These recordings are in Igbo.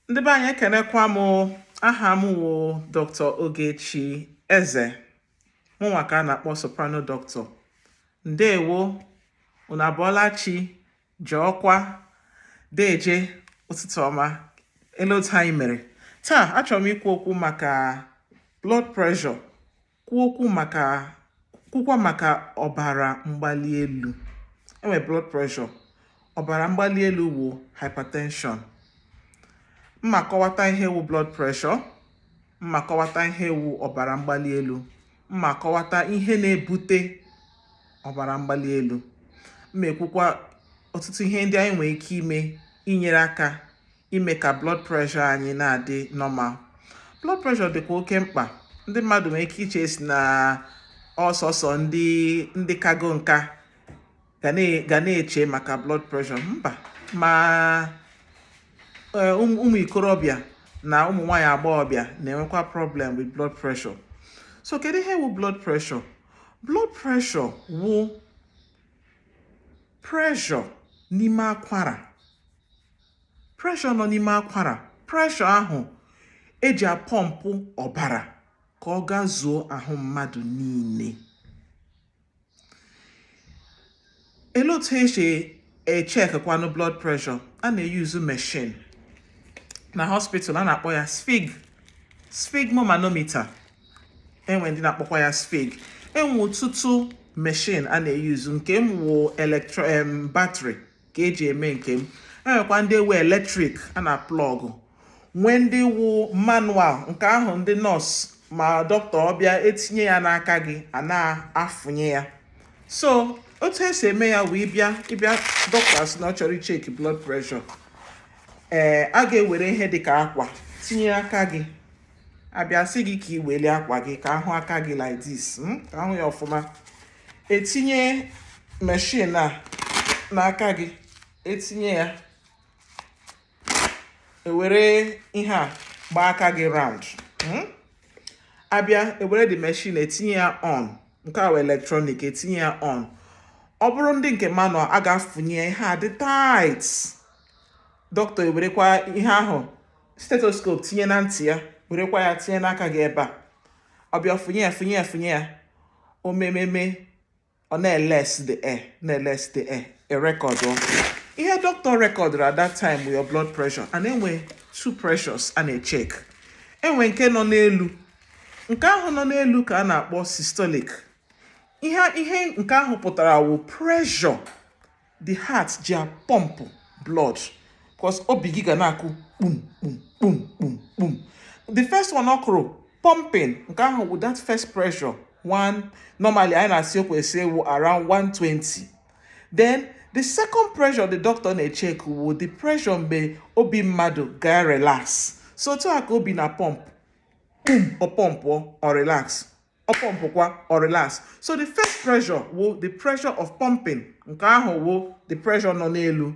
Ndị be anyị ekenekwa m aha m wụ Dr. Ogechi Eze mụnwa ka a na-akpọ SopranoDoctor. Ndewo, unu abọọla chi, jọọkwa, deje, ụtụtụ ọma, ele otu anyị mere. Taa achọrọ m ikwu okwu maka blood pressure, kwukwa maka ọbara mgbali elu. Enwe blood pressure, ọbara mgbali elu wụ hypertension. Mma kọwata ihe wu blood pressure, mma kọwata ihe wu ọbara mgbali elu, mma kọwata ihe na-ebute ọbara mgbali elu. Mma ekwukwa ọtụtụ ihe ndị anyị nwere ike ime inyere aka ime ka blood pressure anyị na-adị normal. Blood pressure dịkwa oke mkpa. Ndị mmadụ nwere ike iche esi na ọsọsọ ndị kago nka ga na-eche maka blood pressure. Mba, ma ụmụ ikorobịa na ụmụ nwanyị agbọghọbịa na-enwekwa problem with blood pressure. So kedu ihe wu blood pressure? Blood pressure wu pressure n'ime akwara. Pressure nọ n'ime akwara. Pressure ahụ eji apọmpụ ọbara ka ọ gazuo ahụ mmadụ niile. Ele otu esi echekwanụ blood pressure? A na-eyuzu machine. Na hospital a na-akpọ ya sphygmomanometer. Enwe ndị na-akpọkwa ya sphig. Enwe ọtụtụ machine a na-eyuzu. Nke m wụ battery ka eji eme nke m. Enwekwa ndị wụ electric a na-plọg. Nwee ndị wụ manual, nke ahụ ndị nọọsụ ma dọkịta ọbịa etinye ya n'aka gị a na-afụnye ya. So otu esi eme ya wụ ịbịa dọkịta sị na ọ chọrọ icheki blood pressure. A ga-ewere ihe dịka akwa tinye aka gị, abịa sị gị ka ị welie akwa gị ka ahụ aka gị like this, ka ahụ ya ọfụma. Etinye machine a n'aka gị, etinye ya, ewere ihe a gbaa aka gị round. Abịa ewere the machine etinye ya on, nke a wụ electronic, etinye ya on. Ọ bụrụ ndị nke manual, a ga-afụnye ihe a dị tight. Dọkịta ewerekwa ihe ahụ stethoscope tinye na ntị ya, werekwa ya tinye n'aka gị ebe a. Ọ bịa fụnye ya, o mememe, ọ na-elest the air, erekọdụ. Ihe dọkịta rekọdụrụ at that time with your blood pressure, and enwe two pressures a na-echek. Enwe nke nọ n'elu. Nke ahụ nọ n'elu ka a na-akpọ systolic. Ihe nke ahụ pụtara wụ pressure the heart ji pọmpụ blood. Because obi gị ga na-akụ boom boom boom boom boom. The first one ọkụrụ pumping, nke ahụ with that first pressure normally anyị na-asị o kwesịrị wụ around 120. Then the second pressure the doctor na-echeck wụ the pressure mgbe obi mmadụ ga-relax. So otu a ka obi na pump, boom, ọ pọmpụ ọ relax, ọ pọmpụkwa ọ relax. So the first pressure wụ the pressure of pumping, nke ahụ wụ the pressure nọ n'elu.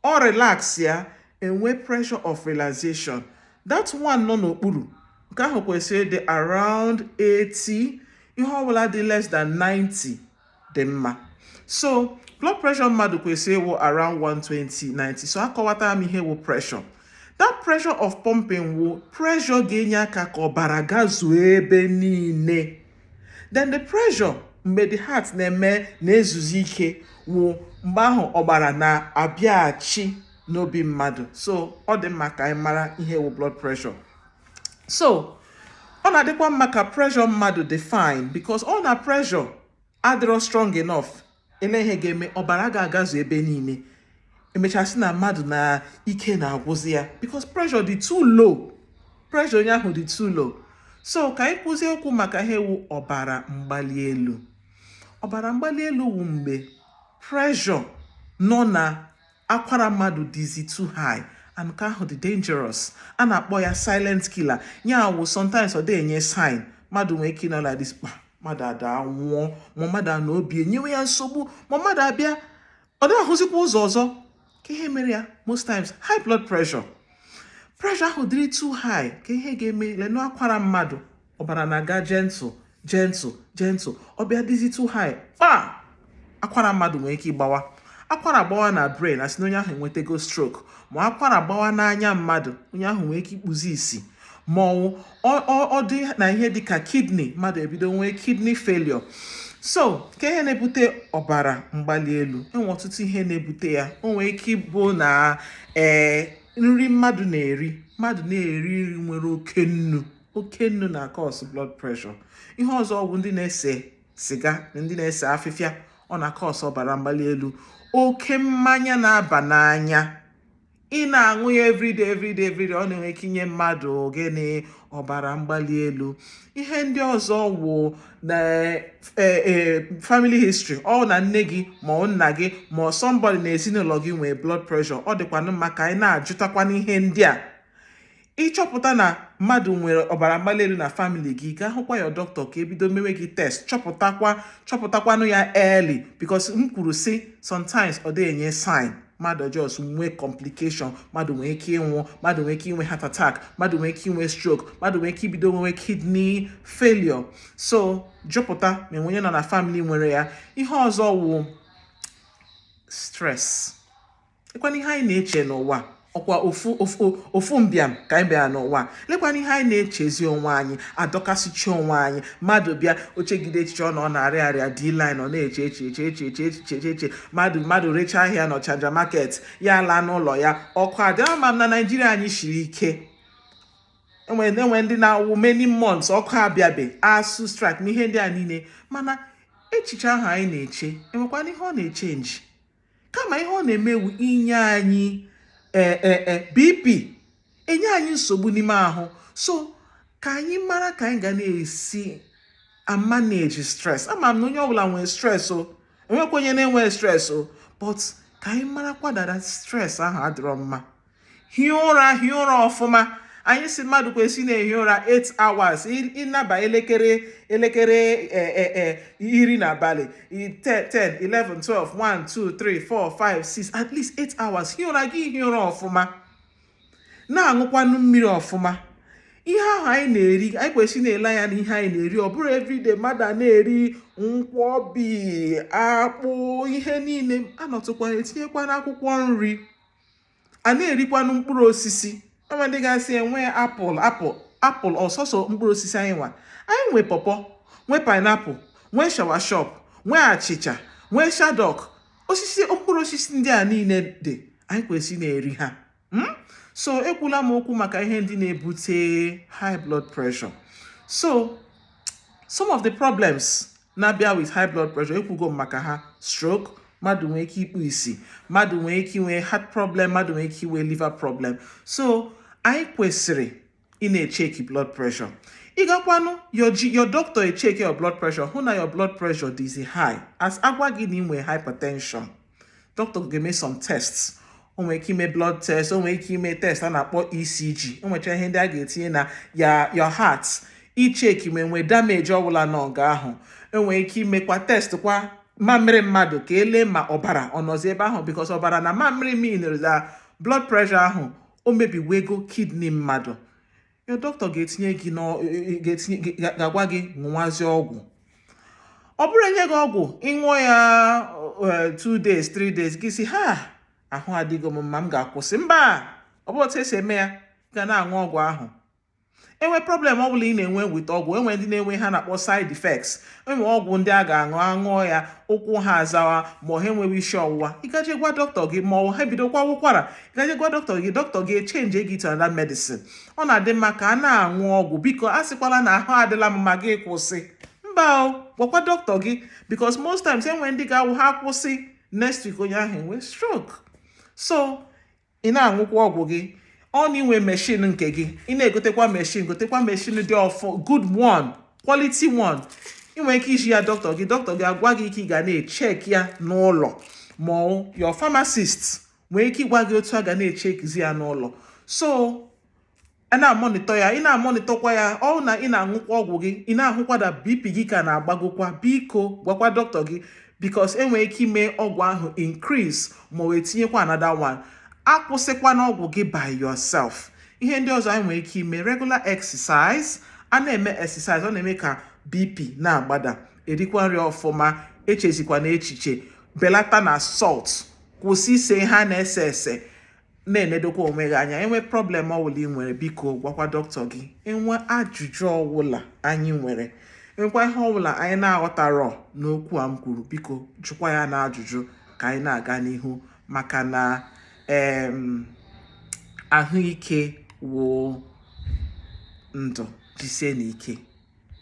Ọ relax ya, enwe pressure of relaxation. That one nọ n'okpuru, nke ahụ kwesịrị dị around 80. Ihe ọbụla dị less than 90 dị mma. So blood pressure mmadụ kwesịrị wụ around 120-90. So akọwata m ihe wụ pressure. That pressure of pumping wụ pressure ga-enye aka ka ọbara gazuo ebe niile. Then the pressure mgbe the heart na-ezuzi ike wụ mgbe ahụ ọbara na-abịaghachi n'obi mmadụ. So ọ dị mma ka anyị mara ihe wụ blood pressure. So ọ na-adịkwa mma ka pressure mmadụ dị fine, because ọ na pressure adịrọ strong enough, ele ihe ga-eme ọbara ga-agazu ebe niile. Emechasị na mmadụ na ike na-agwụzi ya because pressure dị too low. Pressure onye ahụ dị too low. So ka anyị kwụzie okwu maka ihe wu ọbara mgbali elu. Ọbara mgbali elu wụ mgbe pressure nọ na akwara mmadụ dịzi too high, and nke ahụ dị dangerous. A na-akpọ ya silent killer. Ya wụ sometimes ọ dị enye sign. Mmadụ nwee ike nọ like this, mmadụ ada nwụọ, ma mmadụ a na obi enyewe ya nsogbu, ma mmadụ abịa ọ dị ahụzikwa ụzọ ọzọ. Ka ihe mere ya most times high blood pressure. Pressure ahụ dịrị too high, ka ihe ga-eme lenu akwara mmadụ, ọbara na-aga gentle. Ọ bịa dịzi too high, akwara mmadụ nwere ike ịgbawa. akwara agbawa na brain asị na onye ahụ enwetego stroke, ma akwara agbawa n'anya mmadụ onye ahụ nwee ike ikpuzi isi, ma ọ dị na ihe dịka kidney, mmadụ ebido nwee kidney failure. So ka ihe na-ebute ọbara mgbali elu, enwe ọtụtụ ihe na-ebute ya. O nwee ike ịbụ na nri mmadụ na-eri nri nwere oke nnu na cause blood pressure. Ihe ọzọ bụ ndị na-ese siga na ndị na-ese afịfịa, ọ na-cause ọbara mgbali elu. Oke mmanya na-aba n'anya, ị na-aṅụ ya everyday, ọ na-enwe ike inye mmadụ gịnị, ọbara mgbali elu. Ihe ndị ọzọ wụ na family history, ọ na nne gị ma ọ nna gị ma somebody na ezinụlọ gị nwee blood pressure. Ọ dịkwanụ maka anyị na-ajụtakwana ihe ndị a. Ịchọpụta na mmadụ nwere ọbara mgbali elu na family gị, gaa hụkwa ya dọkịta ka ebido mewe gị test, chọpụtakwanụ ya early, because m kwuru si sometimes ọ dị enye sign, mmadụ just nwee complication, mmadụ nwee ike ịnwụ, mmadụ nwee ike inwe heart attack, mmadụ nwee ike inwe stroke, mmadụ nwee ike ibido nwe kidney failure. So jụpụta ma onye nọ na family nwere ya. Ihe ọzọ wụ stress. Lekwana ihe anyị na-eche n'ụwa, ọkwa ofu mbịam ka anyị bịara n'ụwa. Lekwana ihe anyị na-echezi onwe anyị, adọkasịchi onwe anyị. Mmadụ bịa ochegide echiche, ọ na-arịa D-line, ọ na-eche mmadụ recha ahịa n'Ọchanja market, ya laa n'ụlọ ya, ọkụ adị. Ama m na Naijiria anyị shiri ike, enwe ndị na-awụ many months ọkụ abịabe, asụ strike na ihe ndị a niile, mana echiche ahụ anyị na-eche enwekwana ihe ọ na-echenji, kama ihe ọ na-emewu inye anyị BP, enye anyị nsogbu n'ime ahụ. So ka anyị mara ka anyị ga na-esi manage stress. Ama m na onye ọbụla nwere stress, enwekwa onye na-enwe stress, but ka anyị mara kwadara stress ahụ adịrọ mma. Hie ụra ọfụma. Anyị si mmadụ kwesị na-ehi ụra 8 hours, ịnaba elekere 10 n'abalị, 10, 11, 12, 1, 2, 3, 4, 5, 6, at least 8 hours. Hie ụra gị, hie ụra ọfụma, na-aṅụkwanụ mmiri ọfụma. Ihe ahụ anyị na-eri, anyị kwesị na-ele anya na ihe anyị na-eri. Ọ bụrụ everyday mmadụ a na-eri nkwọbi, akpụ, ihe niile anọtụkwana etinyekwana akwụkwọ nri, a na-erikwanụ mkpụrụ osisi. Enwe ndị ga-asị enwe apụl ọsọsọ mkpụrụ osisi anyị nwa. Anyị nwe pọpọ, nwe painiapụl, nwe shawashọp, nwe achịcha, nwe shadok. Mkpụrụ osisi ndị a niile dị, anyị kwesị na-eri ha. So ekwula m okwu maka ihe ndị na-ebute high blood pressure. So some of the problems na-abịa with high blood pressure, ekwugo maka ha: stroke, mmadụ nwee ike ikpu isi, mmadụ nwee ike inwe heart problem, mmadụ nwee ike inwe liver problem. So anyị kwesịrị ị na-echeki blood pressure. Ị gakwanụ your doctor echeki your blood pressure, hụ na your blood pressure dị high. As agwa gị na ị nwee hypertension, doctor ga-eme some tests. O nwere ike ime blood test, o nwere ike ime test a na-akpọ ECG. O nwechara ihe ndị a ga-etinye na your heart, icheki ma enwe damage ọbụla n'ọga ahụ. Enwere ike imekwa test kwa mamịrị mmadụ ka ele ma ọbara ọ nọzi ebe ahụ, because ọbara na mamịrị mean na blood pressure ahụ o mebiwego kidney mmadụ. Your doctor ga-etinye gị ga-agwa gị ṅụwazie ọgwụ. Ọ bụrụ enye gị ọgwụ ịṅụọ ya 2 days 3 days, gị si ahụ adịgo m mma, m ga-akwụsị. Mba, ọ bụ otu esi eme ya, ga na-aṅụ ọgwụ ahụ. Enwe problem ọbụla ị na-enwe with ọgwụ, enwe ndị na-enwe ha na-akpọ side effects. Enwe ọgwụ ndị a ga-aṅụ ya, ụkwụ ha azawa, ma ha enweghị isi ọwụwa, ị gaje gwa dọkịta gị. Ma ọ ha bidokwa ụkwara, ị gaje gwa dọkịta gị echange gị to another medicine. Ọ na-adị mma ka a na-aṅụ ọgwụ. Biko a sịkwala na ahụ adịla m ma gị kwụsị. Mba o, gwakwa dọkịta gị, because most times enwe ndị ga-awụ ha kwụsị, next week onye ahụ enwe stroke. So ị na-aṅụkwa ọgwụ gị. Ọ na inwe machine nke gị, ị na-egotekwa machine dị ọfụ, good one, quality one. Ị nwere ike iji ya dọkịta gị agwa gị ike ị ga na-echek ya n'ụlọ, ma your pharmacist nwere ike ịgwa gị otu a ga na-echekizi ya n'ụlọ. So ị na-amonitọ ya, ị na-amonitọkwa ya. Ọ na ị na-aṅụkwa ọgwụ gị, ị na-ahụkwa da BP gị ka na-agbagokwa, biko gwakwa dọkịta gị, because enwere ike ime ọgwụ ahụ increase ma wee tinyekwa another one. Akwụsịkwa n'ọgwụ gị by yourself. Ihe ndị ọzọ anyị nwere ike ime: regular exercise. A na-eme exercise, ọ na-eme ka BP na-agbada. Erikwa nri ọfụma, echezikwa na echiche, belata na salt. kwụsị ise ha na-ese ese na-enedokwa onwe gị anya. Enwe problem ọwụla ị nwere, biko gwakwa dọkịta gị. Enwe ajụjụ ọwụla anyị nwere, enwekwa ihe ọbụla anyị na-aghọtarọ n'okwu a m kwuru, biko jụkwa ya na ajụjụ ka anyị na-aga n'ihu, maka na ahụike wụ ndụ. Jisie n'ike.